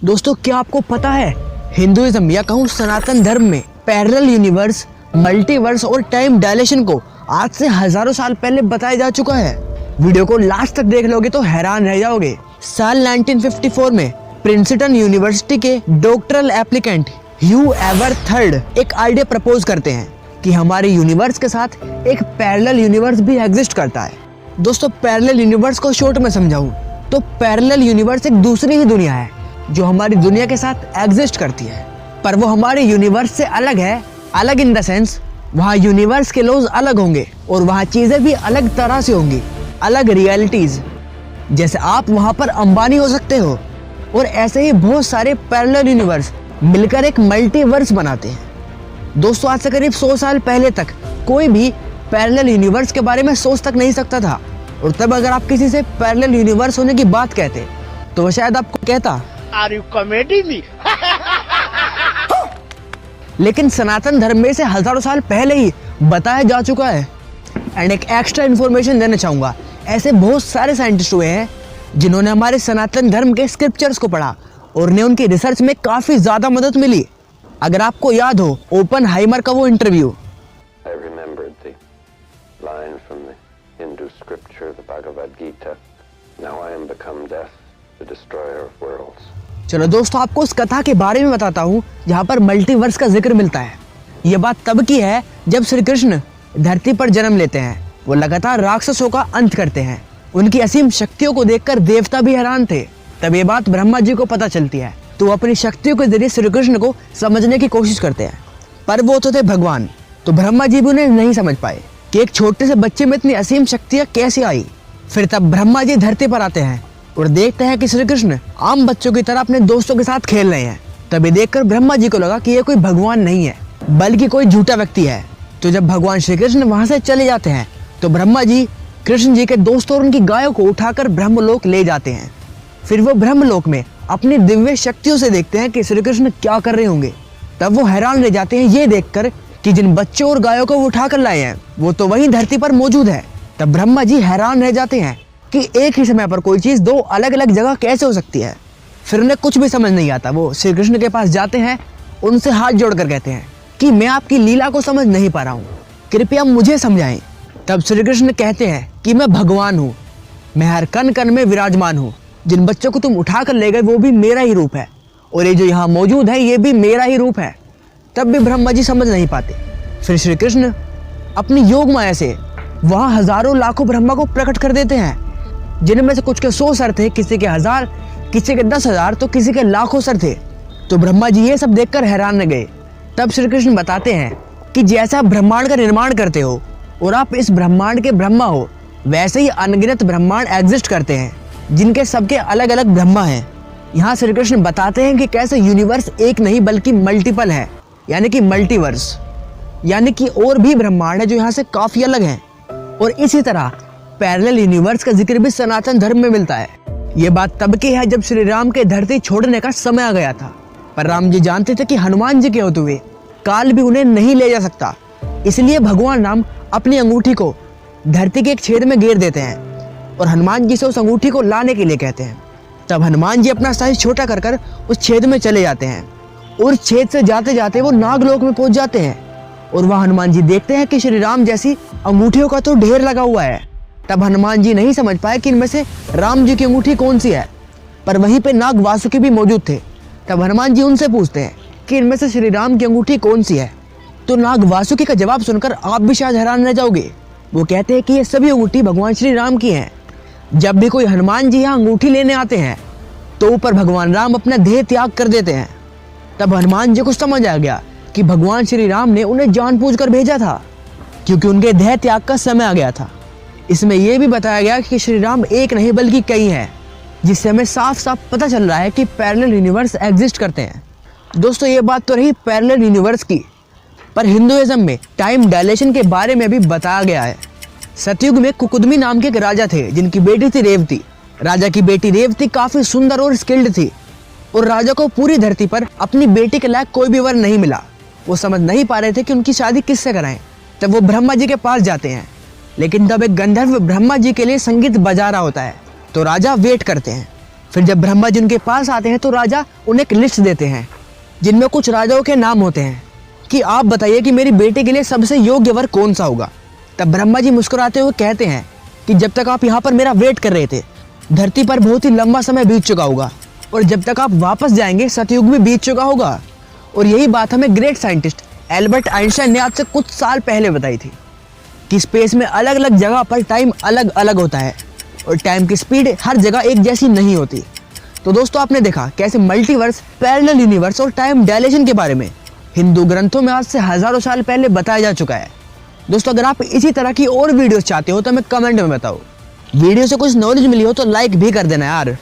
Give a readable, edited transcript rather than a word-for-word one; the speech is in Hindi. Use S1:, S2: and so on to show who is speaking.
S1: दोस्तों क्या आपको पता है हिंदुइज्म या कहूँ सनातन धर्म में पैरेलल यूनिवर्स, मल्टीवर्स और टाइम डायलेशन को आज से हजारों साल पहले बताया जा चुका है। वीडियो को लास्ट तक देख लोगे तो हैरान रह जाओगे। साल 1954 में प्रिंसटन यूनिवर्सिटी के डॉक्टरल एप्लीकेंट ह्यू एवर थर्ड एक आइडिया प्रपोज करते हैं कि हमारे यूनिवर्स के साथ एक पैरेलल यूनिवर्स भी एग्जिस्ट करता है। दोस्तों पैरेलल यूनिवर्स को शॉर्ट में समझाऊं तो पैरेलल यूनिवर्स एक दूसरी ही दुनिया है जो हमारी दुनिया के साथ एग्जिस्ट करती है, पर वो हमारे यूनिवर्स से अलग है। अलग इन द सेंस वहाँ यूनिवर्स के लॉज अलग होंगे और वहाँ चीजें भी अलग तरह से होंगी, अलग रियलिटीज। जैसे आप वहाँ पर अंबानी हो सकते हो और ऐसे ही बहुत सारे पैरेलल यूनिवर्स मिलकर एक मल्टीवर्स बनाते हैं। दोस्तों आज से करीब 100 साल पहले तक कोई भी पैरेलल यूनिवर्स के बारे में सोच तक नहीं सकता था, और तब अगर आप किसी से पैरेलल यूनिवर्स होने की बात कहते तो वो शायद आपको कहता
S2: Are you comedy me?
S1: लेकिन सनातन धर्म में से हजारों साल पहले ही बताया जा चुका है। एंड एक एक्स्ट्रा इन्फॉर्मेशन देना चाहूँगा, ऐसे बहुत सारे साइंटिस्ट हुए हैं जिन्होंने हमारे सनातन धर्म के स्क्रिप्चर्स को पढ़ा और उन्हें उनकी रिसर्च में काफ़ी ज़्यादा मदद मिली। अगर आपको याद हो ओपनहाइमर का वो interview,
S3: I remembered the line from the Hindu scripture, the Bhagavad Gita. Now I am become death, the destroyer of worlds.
S1: चलो दोस्तों आपको उस कथा के बारे में बताता हूँ जहाँ पर मल्टीवर्स का जिक्र मिलता है। ये बात तब की है जब श्री कृष्ण धरती पर जन्म लेते हैं। वो लगातार राक्षसों का अंत करते हैं। उनकी असीम शक्तियों को देखकर देवता भी हैरान थे। तब ये बात ब्रह्मा जी को पता चलती है तो वो अपनी शक्तियों के जरिए श्री कृष्ण को समझने की कोशिश करते हैं, पर वो तो थे भगवान, तो ब्रह्मा जी भी उन्हें नहीं समझ पाए कि एक छोटे से बच्चे में इतनी असीम शक्तियाँ कैसे आई। फिर तब ब्रह्मा जी धरती पर आते हैं और देखते हैं कि श्री कृष्ण आम बच्चों की तरह अपने दोस्तों के साथ खेल रहे हैं। तभी देखकर ब्रह्मा जी को लगा कि ये कोई भगवान नहीं है बल्कि कोई झूठा व्यक्ति है। तो जब भगवान श्री कृष्ण वहां से चले जाते हैं तो ब्रह्मा जी कृष्ण जी के दोस्तों और उनकी गायों को उठाकर ब्रह्मलोक ले जाते हैं। फिर वो ब्रह्मलोक में अपनी दिव्य शक्तियों से देखते हैं कि श्री कृष्ण क्या कर रहे होंगे। तब वो हैरान रह जाते हैं ये देखकर कि जिन बच्चों और गायों को वो उठाकर लाए हैं वो तो वही धरती पर मौजूद है। तब ब्रह्मा जी हैरान रह जाते हैं कि एक ही समय पर कोई चीज दो अलग अलग जगह कैसे हो सकती है। फिर उन्हें कुछ भी समझ नहीं आता। वो श्री कृष्ण के पास जाते हैं, उनसे हाथ जोड़कर कहते हैं कि मैं आपकी लीला को समझ नहीं पा रहा हूँ, कृपया मुझे समझाएं। तब श्री कृष्ण कहते हैं कि मैं भगवान हूँ, मैं हर कण कण में विराजमान हूँ। जिन बच्चों को तुम उठा कर ले गए वो भी मेरा ही रूप है, और ये जो यहाँ मौजूद है ये भी मेरा ही रूप है। तब भी ब्रह्मा जी समझ नहीं पाते। फिर श्री कृष्ण अपनी योग माया से वहाँ हजारों लाखों ब्रह्मा को प्रकट कर देते हैं, जिनमें से कुछ के 100 सर थे, किसी के 1000, किसी के 10,000 तो किसी के लाखों सर थे। तो ब्रह्मा जी ये सब देखकर हैरान रह गए। तब श्री कृष्ण बताते हैं कि जैसा आप ब्रह्मांड का निर्माण करते हो और आप इस ब्रह्मांड के ब्रह्मा हो, वैसे ही अनगिनत ब्रह्मांड एग्जिस्ट करते हैं जिनके सबके अलग अलग ब्रह्मा हैं। यहाँ श्री कृष्ण बताते हैं कि कैसे यूनिवर्स एक नहीं बल्कि मल्टीपल है, यानी कि मल्टीवर्स, यानी कि और भी ब्रह्मांड है जो यहाँ से काफी अलग हैं। और इसी तरह पैरेलल यूनिवर्स का जिक्र भी सनातन धर्म में मिलता है। ये बात तब की है जब श्री राम के धरती छोड़ने का समय आ गया था, पर राम जी जानते थे कि हनुमान जी के होते हुए काल भी उन्हें नहीं ले जा सकता। इसलिए भगवान राम अपनी अंगूठी को धरती के एक छेद में घेर देते हैं और हनुमान जी से उस अंगूठी को लाने के लिए कहते हैं। तब हनुमान जी अपना साइज छोटा कर कर उस छेद में चले जाते हैं और छेद से जाते जाते वो नागलोक में पहुंच जाते हैं। और वह हनुमान जी देखते हैं कि श्री राम जैसी अंगूठियों का तो ढेर लगा हुआ है। तब हनुमान जी नहीं समझ पाए कि इनमें से राम जी की अंगूठी कौन सी है, पर वहीं पे नाग वासुकी भी मौजूद थे। तब हनुमान जी उनसे पूछते हैं कि इनमें से श्री राम की अंगूठी कौन सी है। तो नाग वासुकी का जवाब सुनकर आप भी शायद हैरान रह जाओगे। वो कहते हैं कि ये सभी अंगूठी भगवान श्री राम की हैं। जब भी कोई हनुमान जी यहाँ अंगूठी लेने आते हैं तो ऊपर भगवान राम अपना देह त्याग कर देते हैं। तब हनुमान जी को समझ आ गया कि भगवान श्री राम ने उन्हें जानबूझकर भेजा था, क्योंकि उनके देह त्याग का समय आ गया था। इसमें यह भी बताया गया कि श्री राम एक नहीं बल्कि कई हैं, जिससे हमें साफ साफ पता चल रहा है कि पैरेलल यूनिवर्स एग्जिस्ट करते हैं। दोस्तों ये बात तो रही पैरेलल यूनिवर्स की, पर हिंदुइज्म में टाइम डायलेशन के बारे में भी बताया गया है। सतयुग में कुकुदमी नाम के एक राजा थे जिनकी बेटी थी रेवती। राजा की बेटी रेवती काफी सुंदर और स्किल्ड थी, और राजा को पूरी धरती पर अपनी बेटी के लायक कोई भी वर नहीं मिला। वो समझ नहीं पा रहे थे कि उनकी शादी किससे कराएं। तब वो ब्रह्मा जी के पास जाते हैं, लेकिन तब एक गंधर्व ब्रह्मा जी के लिए संगीत बजा रहा होता है। तो राजा वेट करते हैं फिर जब ब्रह्मा जी उनके पास आते हैं तो राजा उन्हें एक लिस्ट देते हैं जिनमें कुछ राजाओं के नाम होते हैं कि आप बताइए कि मेरी बेटी के लिए सबसे योग्य वर कौन सा होगा। तब ब्रह्मा जी मुस्कुराते हुए कहते हैं कि जब तक आप यहाँ पर मेरा वेट कर रहे थे धरती पर बहुत ही लंबा समय बीत चुका होगा और जब तक आप वापस जाएंगे सतयुग भी बीत चुका होगा। और यही बात हमें ग्रेट साइंटिस्ट एल्बर्ट आइंस्टाइन ने आज से कुछ साल पहले बताई थी कि स्पेस में अलग अलग जगह पर टाइम अलग अलग होता है और टाइम की स्पीड हर जगह एक जैसी नहीं होती। तो दोस्तों आपने देखा कैसे मल्टीवर्स, पैरेलल यूनिवर्स और टाइम डायलेशन के बारे में हिंदू ग्रंथों में आज से हजारों साल पहले बताया जा चुका है। दोस्तों अगर आप इसी तरह की और वीडियोस चाहते हो तो हमें कमेंट में बताओ। वीडियो से कुछ नॉलेज मिली हो तो लाइक भी कर देना यार।